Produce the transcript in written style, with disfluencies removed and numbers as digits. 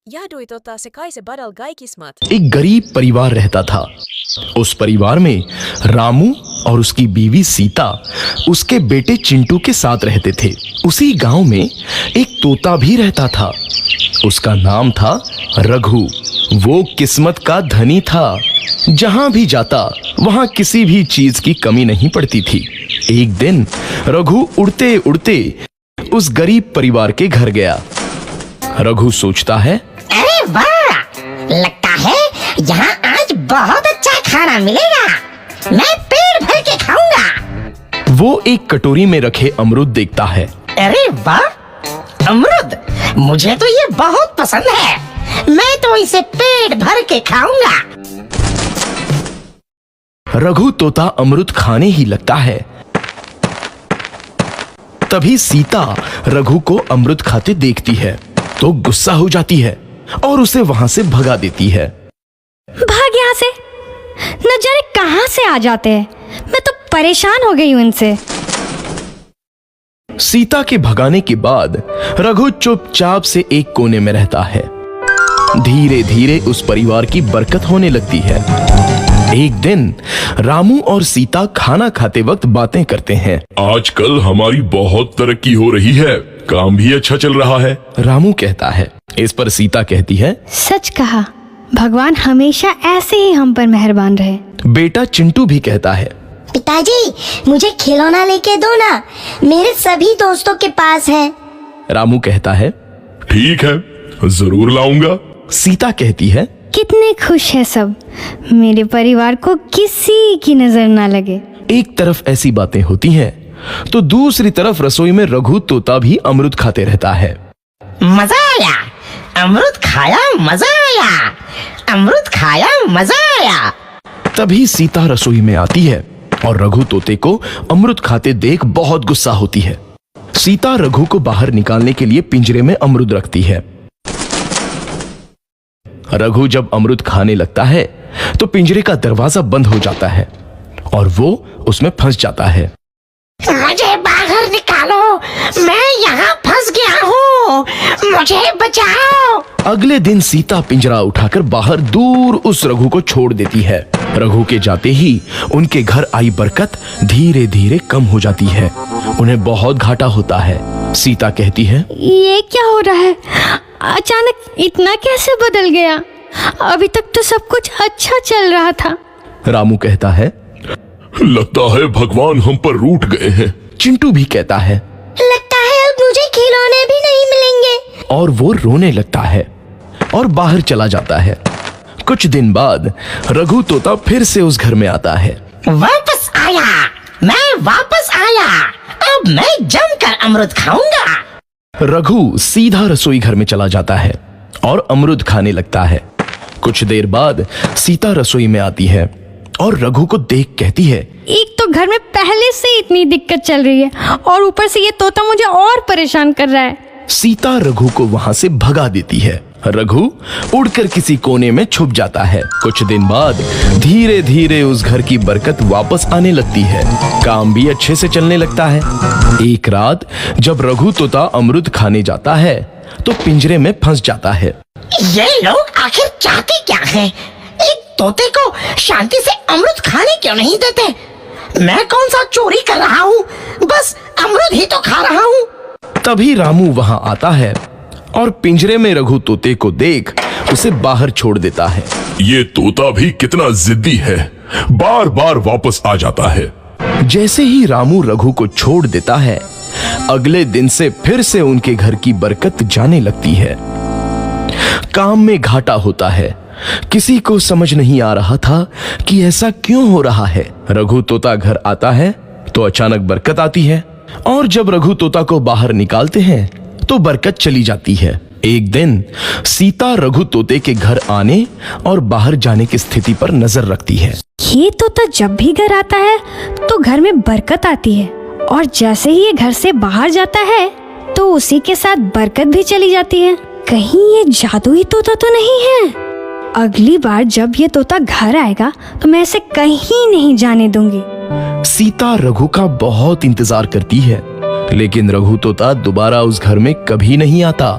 Jahduitottaa se kai se badal kaikismat. एक गरीब परिवार रहता था। उस परिवार में रामू और उसकी बीवी सीता उसके बेटे चिंटू के साथ रहते थे। उसी गांव में एक तोता भी रहता था। उसका नाम था रघु। वो किस्मत का धनी था। जहां भी जाता वहां किसी भी चीज की कमी नहीं पड़ती थी। एक दिन रघु उड़ते उड़ते उस गरीब परिवार के घर गया। रघु सोचता है, अरे वाह, लगता है यहाँ आज बहुत अच्छा खाना मिलेगा। मैं पेट भर के खाऊंगा। वो एक कटोरी में रखे अमरूद देखता है। अरे वाह, अमरूद मुझे तो ये बहुत पसंद है। मैं तो इसे पेट भर के खाऊंगा। रघु तोता अमरूद खाने ही लगता है। तभी सीता रघु को अमरूद खाते देखती है तो गुस्सा हो जाती है और उसे वहां से भगा देती है। भाग यहाँ से, न जाने कहां से आ जाते हैं। मैं तो परेशान हो गई हूं इनसे। सीता के भगाने के बाद रघु चुपचाप से एक कोने में रहता है। धीरे धीरे उस परिवार की बरकत होने लगती है। एक दिन रामू और सीता खाना खाते वक्त बातें करते हैं। आजकल हमारी बहुत तरक्की हो रही है, काम भी अच्छा चल रहा है। रामू कहता है। इस पर सीता कहती है, सच कहा, भगवान हमेशा ऐसे ही हम पर मेहरबान रहे। बेटा चिंटू भी कहता है, पिताजी मुझे खिलौना लेके दो ना, मेरे सभी दोस्तों के पास है। रामू कहता है, ठीक है, जरूर लाऊंगा। सीता कहती है, कितने खुश है सब, मेरे परिवार को किसी की नजर ना लगे। एक तरफ ऐसी बातें होती हैं तो दूसरी तरफ रसोई में रघु तोता भी अमरूद खाते रहता है। मजा आया, अमरूद खाया, मजा आया, अमरूद खाया, मजा आया। तभी सीता रसोई में आती है और रघु तोते को अमरूद खाते देख बहुत गुस्सा होती है। सीता रघु को बाहर निकालने के लिए पिंजरे में अमरूद रखती है। रघु जब अमरूद खाने लगता है तो पिंजरे का दरवाजा बंद हो जाता है और वो उसमें फंस जाता है। मुझे बाहर निकालो, मैं यहाँ फंस गया हूँ, मुझे बचाओ। अगले दिन सीता पिंजरा उठाकर बाहर दूर उस रघु को छोड़ देती है। रघु के जाते ही उनके घर आई बरकत धीरे धीरे कम हो जाती है। उन्हें बहुत घाटा होता है। सीता कहती है, ये क्या हो रहा है, अचानक इतना कैसे बदल गया? अभी तक तो सब कुछ अच्छा चल रहा था। रामू कहता है, लगता है भगवान हम पर रूठ गए हैं। चिंटू भी कहता है, लगता है अब मुझे खिलौने भी नहीं मिलेंगे। और वो रोने लगता है और बाहर चला जाता है। कुछ दिन बाद रघु तोता फिर से उस घर में आता है। वापस आया, मैं वापस आया, अब मैं जमकर अमरूद खाऊंगा। रघु सीधा रसोई घर में चला जाता है और अमरूद खाने लगता है। कुछ देर बाद सीता रसोई में आती है और रघु को देख कहती है, एक तो घर में पहले से इतनी दिक्कत चल रही है और ऊपर से ये तोता मुझे और परेशान कर रहा है। सीता रघु को वहां से भगा देती है। रघु उड़कर किसी कोने में छुप जाता है। कुछ दिन बाद धीरे धीरे उस घर की बरकत वापस आने लगती है। काम भी अच्छे से चलने लगता है। एक रात जब रघु तोता अमरूद खाने जाता है तो पिंजरे में फंस जाता है। ये लोग आखिर चाहते क्या हैं? एक तोते को शांति से अमरूद खाने क्यों नहीं देते? मैं कौन सा चोरी कर रहा हूँ? बस अमरूद ही तो खा रहा हूँ। तभी रामू वहां आता है और पिंजरे में रघु तोते को देख उसे बाहर छोड़ देता है। ये तोता भी कितना जिद्दी है, बार बार वापस आ जाता है। जैसे ही रामू रघु को छोड़ देता है, अगले दिन से फिर से उनके घर की बरकत जाने लगती है। काम में घाटा होता है। किसी को समझ नहीं आ रहा था कि ऐसा क्यों हो रहा है। रघु तोता घर आता है तो अचानक बरकत आती है और जब रघु तोता को बाहर निकालते हैं तो बरकत चली जाती है। एक दिन सीता रघु तोते के घर आने और बाहर जाने की स्थिति पर नजर रखती है। ये तोता जब भी घर आता है तो घर में बरकत आती है और जैसे ही ये घर से बाहर जाता है तो उसी के साथ बरकत भी चली जाती है। कहीं ये जादुई तोता तो नहीं है? अगली बार जब ये तोता घर आएगा तो मैं इसे कहीं नहीं जाने दूंगी। सीता रघु का बहुत इंतजार करती है लेकिन रघु तोता दोबारा उस घर में कभी नहीं आता।